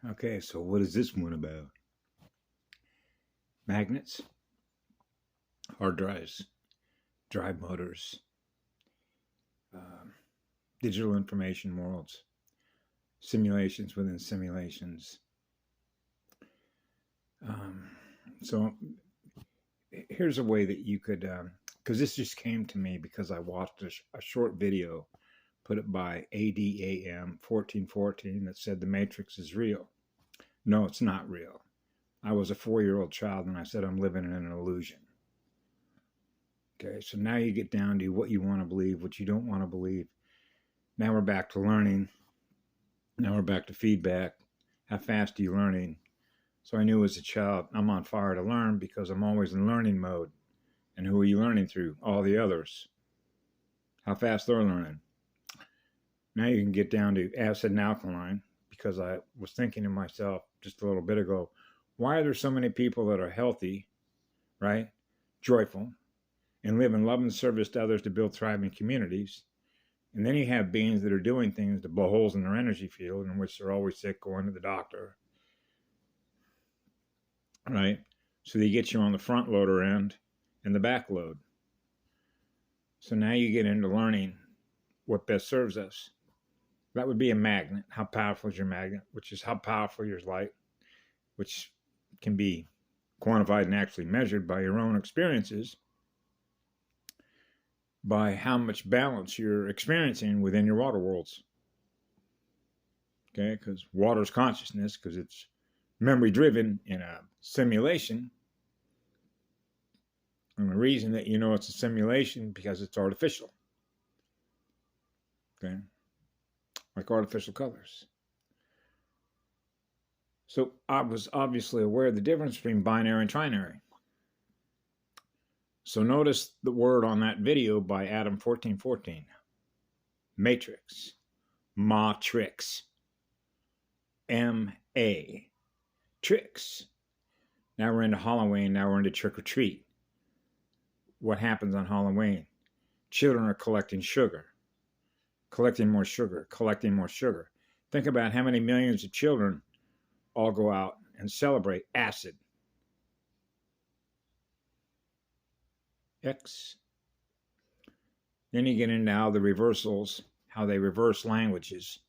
Okay, so what is this one about? Magnets, hard drives, drive motors, um, digital information worlds, simulations within simulations. Um, so here's a way that you could, because this just came to me because I watched a short video put up by ADAM 1414 that said the Matrix is real. No, it's not real. I was a 4-year-old child and I said I'm living in an illusion. Okay, so now you get down to what you want to believe, what you don't want to believe. Now we're back to learning. Now we're back to feedback. How fast are you learning? So I knew as a child, I'm on fire to learn because I'm always in learning mode. And who are you learning through? All the others. How fast they're learning. Now you can get down to acid and alkaline, because I was thinking to myself just a little bit ago, why are there so many people that are healthy, right, joyful, and live in love and service to others to build thriving communities? And then you have beings that are doing things to blow holes in their energy field, in which they're always sick, going to the doctor, right? So they get you on the front loader end and the back load. So now you get into learning what best serves us. That would be a magnet. How powerful is your magnet? Which is how powerful your light, which can be quantified and actually measured by your own experiences, by how much balance you're experiencing within your water worlds. Okay, because water is consciousness, because it's memory driven in a simulation. And the reason that you know it's a simulation because it's artificial. Okay, like artificial colors. So I was obviously aware of the difference between binary and trinary. So notice the word on that video by Adam 1414. Matrix. Matrix. M-A. Tricks. Now we're into Halloween. Now we're into trick or treat. What happens on Halloween? Children are collecting sugar. Collecting more sugar. Collecting more sugar. Think about how many millions of children all go out and celebrate acid. X. Then you get into how the reversals, how they reverse languages,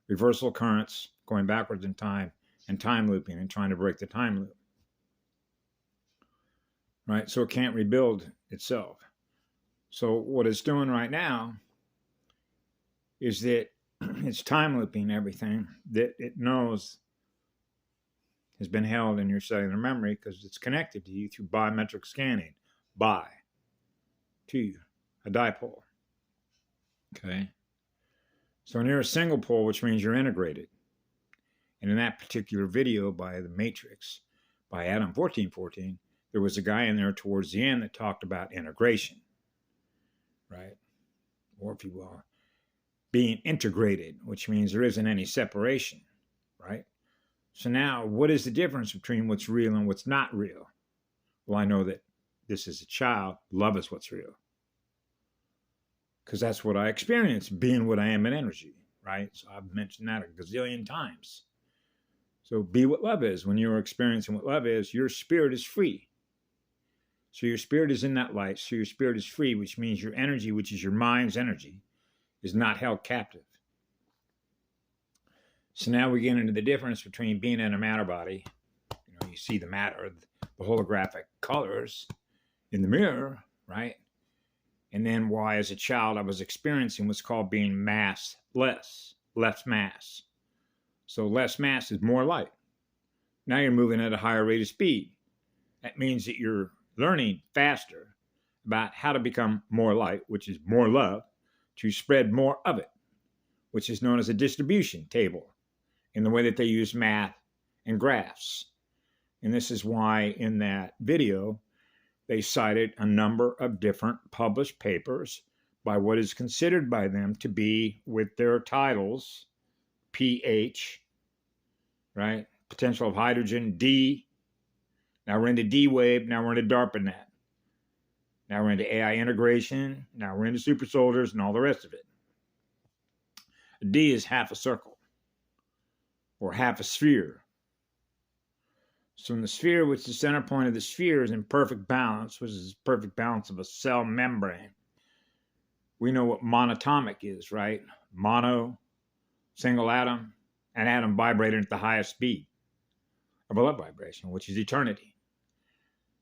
reversal currents, going backwards in time, and time looping and trying to break the time loop. Right? So it can't rebuild itself. So what it's doing right now is that it's time looping everything that it knows has been held in your cellular memory because it's connected to you through biometric scanning. Bi to a dipole. Okay. So near a single pole, which means you're integrated. And in that particular video by The Matrix, by Adam 1414, there was a guy in there towards the end that talked about integration, right? Or if you will, being integrated, which means there isn't any separation, right? So now, what is the difference between what's real and what's not real? Well, I know that this is a child. Love is what's real. Because that's what I experience, being what I am in energy, right? So I've mentioned that a gazillion times. So be what love is. When you're experiencing what love is, your spirit is free. So your spirit is in that light. So your spirit is free, which means your energy, which is your mind's energy, is not held captive. So now we get into the difference between being in a matter body. You see the matter, the holographic colors in the mirror, right? And then why, as a child, I was experiencing what's called being massless, less mass. So less mass is more light. Now you're moving at a higher rate of speed. That means that you're learning faster about how to become more light, which is more love, to spread more of it, which is known as a distribution table in the way that they use math and graphs. And this is why in that video, they cited a number of different published papers by what is considered by them to be, with their titles, pH, right? Potential of hydrogen, D. Now we're into D-wave. Now we're into DARPANET. Now we're into AI integration. Now we're into super soldiers and all the rest of it. D is half a circle or half a sphere So in the sphere, which the center point of the sphere is in perfect balance, which is perfect balance of a cell membrane. We know what monatomic is, right? Mono, single atom, an atom vibrating at the highest speed of a love vibration, which is eternity.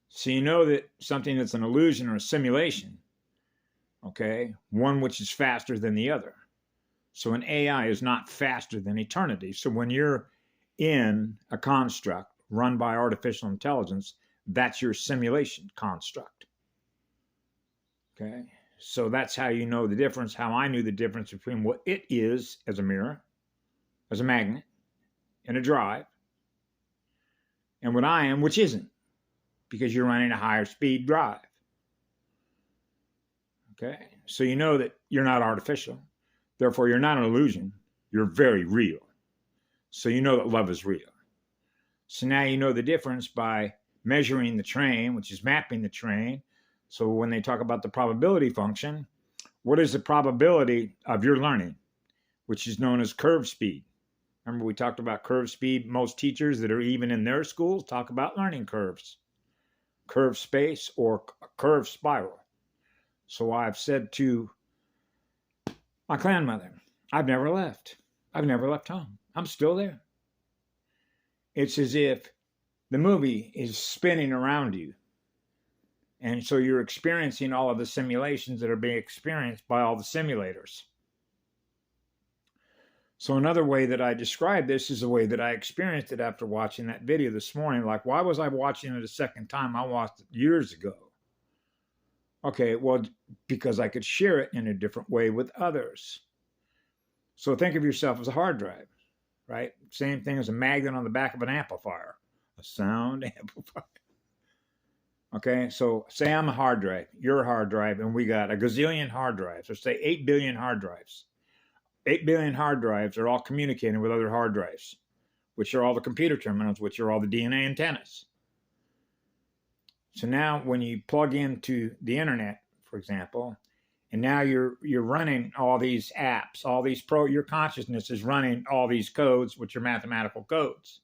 So you know that something that's an illusion or a simulation, okay, one which is faster than the other. So an AI is not faster than eternity. So when you're in a construct run by artificial intelligence, that's your simulation construct. Okay, so that's how you know the difference, how I knew the difference between what it is as a mirror, as a magnet, and a drive, and what I am, which isn't, because you're running a higher speed drive. Okay, so you know that you're not artificial. Therefore, you're not an illusion. You're very real. So you know that love is real. So now you know the difference by measuring the train, which is mapping the train. So when they talk about the probability function, what is the probability of your learning, which is known as curve speed? Remember we talked about curve speed. Most teachers that are even in their schools talk about learning curves, curve space, or curve spiral. So I've said to my grandmother, I've never left. I've never left home. I'm still there. It's as if the movie is spinning around you. And so you're experiencing all of the simulations that are being experienced by all the simulators. So another way that I describe this is the way that I experienced it after watching that video this morning. Like, why was I watching it a second time? I watched it years ago. Okay, well, because I could share it in a different way with others. So think of yourself as a hard drive, right? Same thing as a magnet on the back of an amplifier, a sound amplifier. Okay, so say I'm a hard drive, you're a hard drive, and we got a gazillion hard drives, or say 8 billion hard drives. 8 billion hard drives are all communicating with other hard drives, which are all the computer terminals, which are all the DNA antennas. So now when you plug into the internet, for example, and now you're running all these apps, all these your consciousness is running all these codes, which are mathematical codes.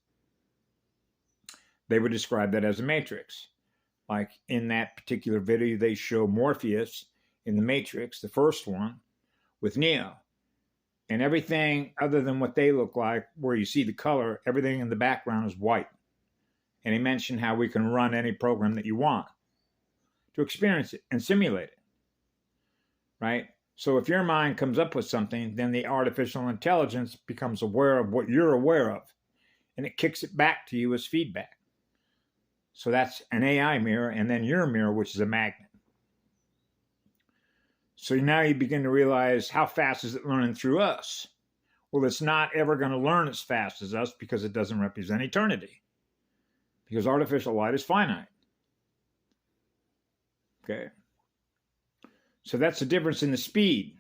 They would describe that as a matrix. Like in that particular video, they show Morpheus in the Matrix, the first one, with Neo. And everything other than what they look like, where you see the color, everything in the background is white. And he mentioned how we can run any program that you want to experience it and simulate it, right? So if your mind comes up with something, then the artificial intelligence becomes aware of what you're aware of, and it kicks it back to you as feedback. So that's an AI mirror, and then your mirror, which is a magnet. So now you begin to realize, how fast is it learning through us? Well, it's not ever going to learn as fast as us because it doesn't represent eternity. Because artificial light is finite. Okay. So that's the difference in the speed,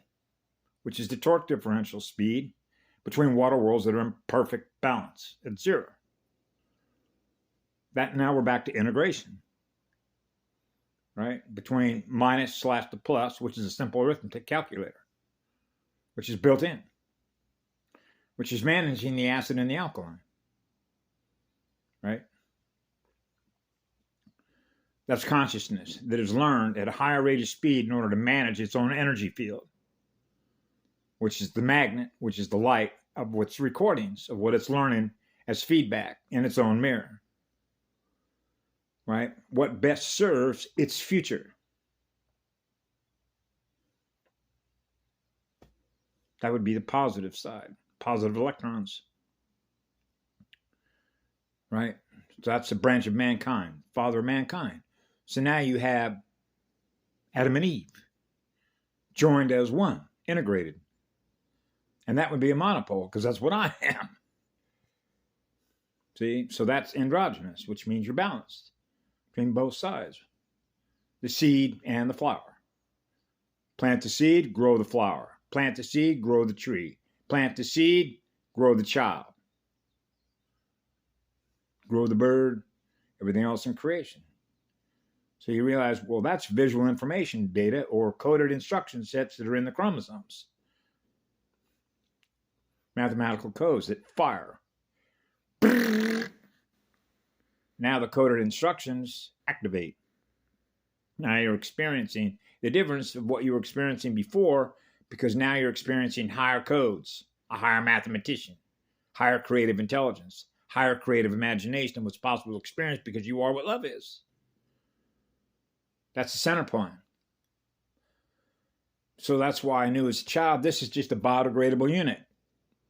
which is the torque differential speed between water worlds that are in perfect balance at zero. That now we're back to integration, right? Between minus / the plus, which is a simple arithmetic calculator, which is built in, which is managing the acid and the alkaline, right? That's consciousness that is learned at a higher rate of speed in order to manage its own energy field, which is the magnet, which is the light of what's recordings of what it's learning as feedback in its own mirror, right? What best serves its future. That would be the positive side, positive electrons, right? So that's a branch of mankind, father of mankind. So now you have Adam and Eve joined as one, integrated. And that would be a monopole, because that's what I am. See? So that's androgynous, which means you're balanced between both sides. The seed and the flower. Plant the seed, grow the flower. Plant the seed, grow the tree. Plant the seed, grow the child. Grow the bird, everything else in creation. So you realize, well, that's visual information data or coded instruction sets that are in the chromosomes. Mathematical codes that fire. Now the coded instructions activate. Now you're experiencing the difference of what you were experiencing before, because now you're experiencing higher codes, a higher mathematician, higher creative intelligence, higher creative imagination of what's possible to experience, because you are what love is. That's the center point. So that's why I knew as a child, this is just a biodegradable unit.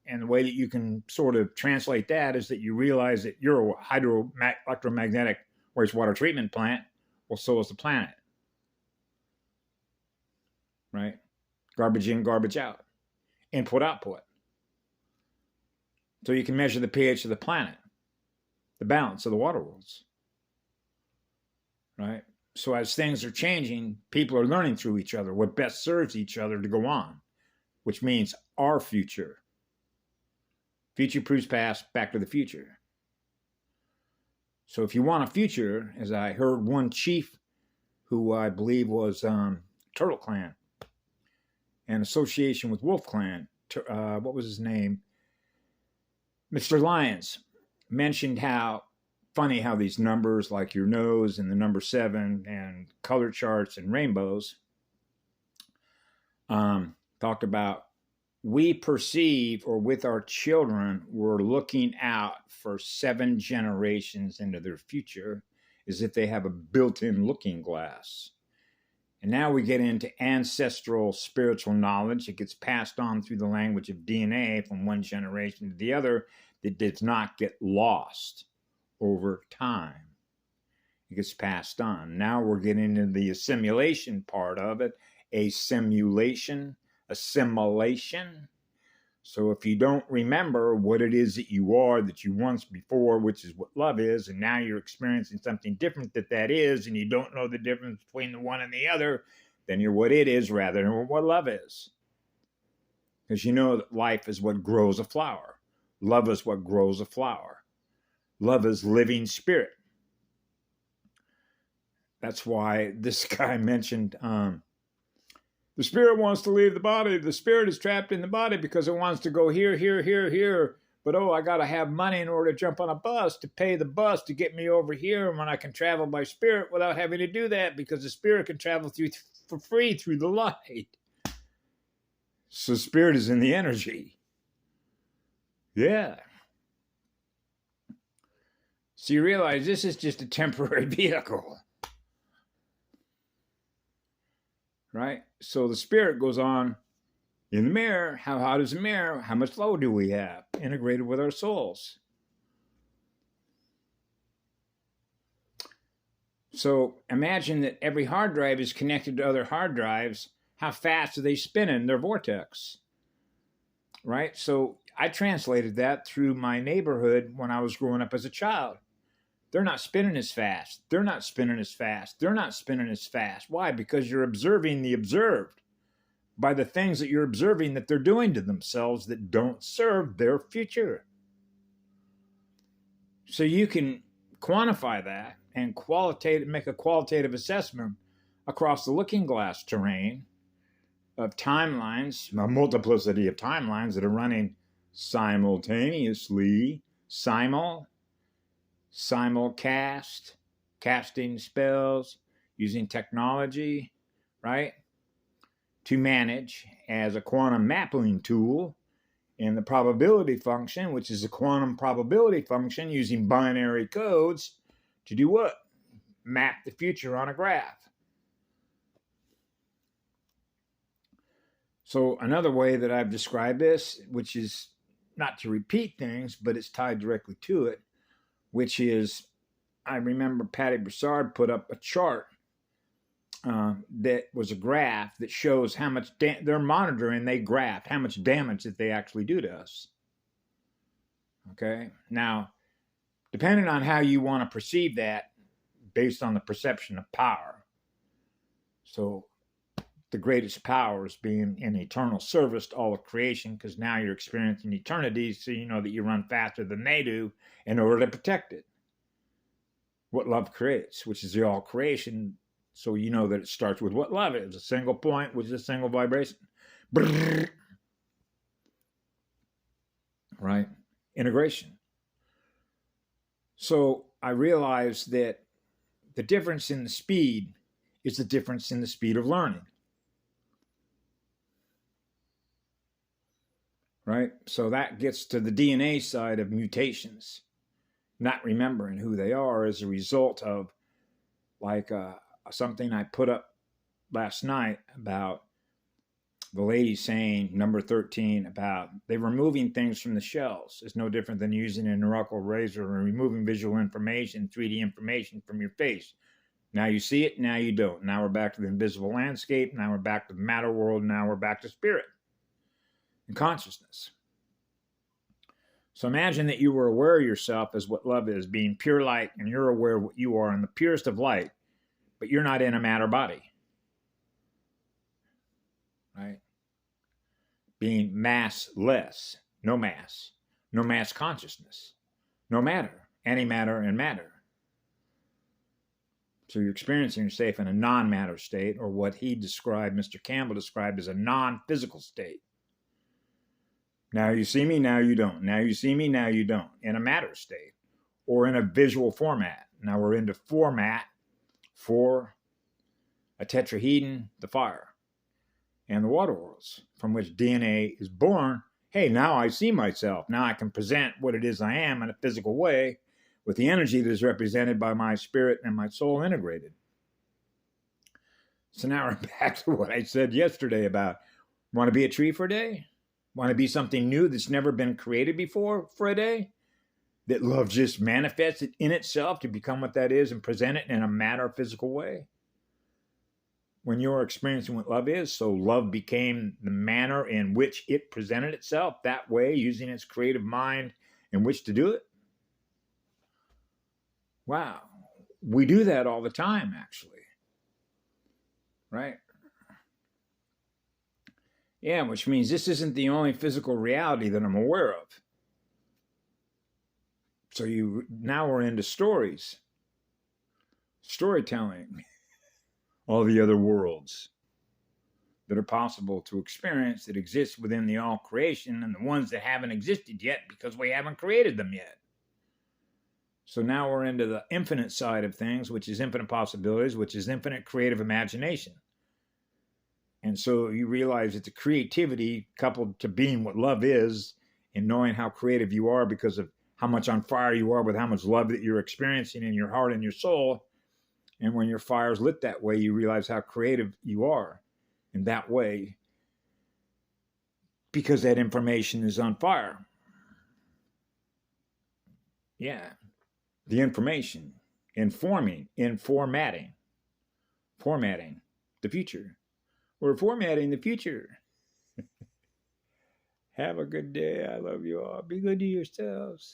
And the way that you can sort of translate that is that you realize that you're a electromagnetic wastewater treatment plant. Well, so is the planet. Right? Garbage in, garbage out. Input, output. So you can measure the pH of the planet, the balance of the water worlds. Right? So as things are changing, people are learning through each other what best serves each other to go on, which means our future. Future proves past, back to the future. So if you want a future, as I heard one chief who I believe was Turtle Clan, an association with Wolf Clan, what was his name? Mr. Lyons mentioned how funny how these numbers like your nose and the number 7 and color charts and rainbows talked about we perceive, or with our children, we're looking out for 7 generations into their future as if they have a built-in looking glass. And now we get into ancestral spiritual knowledge. It gets passed on through the language of DNA from one generation to the other that does not get lost over time. It gets passed on. Now we're getting into the assimilation part of it, assimilation. So if you don't remember what it is that you are that you once before, which is what love is, and now you're experiencing something different that is, and you don't know the difference between the one and the other, then you're what it is rather than what love is. Because you know that life is what grows a flower. Love is what grows a flower. Love is living spirit. That's why this guy mentioned the spirit wants to leave the body. The spirit is trapped in the body because it wants to go here, here, here, here. But, I got to have money in order to jump on a bus to pay the bus to get me over here when I can travel by spirit without having to do that, because the spirit can travel through for free through the light. So spirit is in the energy. Yeah. So you realize this is just a temporary vehicle. Right? So the spirit goes on in the mirror. How hot is the mirror? How much low do we have? Integrated with our souls. So imagine that every hard drive is connected to other hard drives. How fast are they spinning their vortex? Right? So I translated that through my neighborhood when I was growing up as a child. They're not spinning as fast. They're not spinning as fast. They're not spinning as fast. Why? Because you're observing the observed by the things that you're observing that they're doing to themselves that don't serve their future. So you can quantify that and make a qualitative assessment across the looking glass terrain of timelines, a multiplicity of timelines that are running simultaneously, simulcast, casting spells, using technology, right, to manage as a quantum mapping tool, and the probability function, which is a quantum probability function using binary codes to do what? Map the future on a graph. So another way that I've described this, which is not to repeat things, but it's tied directly to it, which is, I remember Patty Broussard put up a chart that was a graph that shows how much they're monitoring, they graph how much damage that they actually do to us. Okay? Now, depending on how you want to perceive that, based on the perception of power. So the greatest power is being in eternal service to all of creation, because now you're experiencing eternity, so you know that you run faster than they do in order to protect it. What love creates, which is the all creation, so you know that it starts with what love is, a single point, which is a single vibration. Brrr. Right? Integration. So I realized that the difference in the speed is the difference in the speed of learning. Right? So that gets to the DNA side of mutations, not remembering who they are as a result of, like, something I put up last night about the lady saying, number 13, about they removing things from the shells is no different than using a neurological razor and removing visual information, 3D information from your face. Now you see it, now you don't. Now we're back to the invisible landscape. Now we're back to the matter world. Now we're back to spirit and consciousness. So imagine that you were aware of yourself as what love is, being pure light, and you're aware of what you are in the purest of light, but you're not in a matter body. Right? Being massless, no mass consciousness, no matter, antimatter and matter. So you're experiencing yourself in a non-matter state, or what he described, Mr. Campbell described, as a non-physical state. Now you see me, now you don't. Now you see me, now you don't. In a matter state, or in a visual format. Now we're into format for a tetrahedron, the fire, and the water worlds, from which DNA is born. Hey, now I see myself. Now I can present what it is I am in a physical way, with the energy that is represented by my spirit and my soul integrated. So now we're back to what I said yesterday about, want to be a tree for a day? Want to be something new that's never been created before for a day? That love just manifests it in itself to become what that is and present it in a matter physical way? When you're experiencing what love is, so love became the manner in which it presented itself that way, using its creative mind in which to do it. Wow. We do that all the time, actually. Right? Yeah, which means this isn't the only physical reality that I'm aware of. So now we're into stories. Storytelling. All the other worlds that are possible to experience, that exist within the all creation, and the ones that haven't existed yet because we haven't created them yet. So now we're into the infinite side of things, which is infinite possibilities, which is infinite creative imagination. And so you realize that the creativity coupled to being what love is, and knowing how creative you are because of how much on fire you are with how much love that you're experiencing in your heart and your soul. And when your fire is lit that way, you realize how creative you are in that way, because that information is on fire. Yeah. The information, formatting the future. We're formatting the future. Have a good day. I love you all. Be good to yourselves.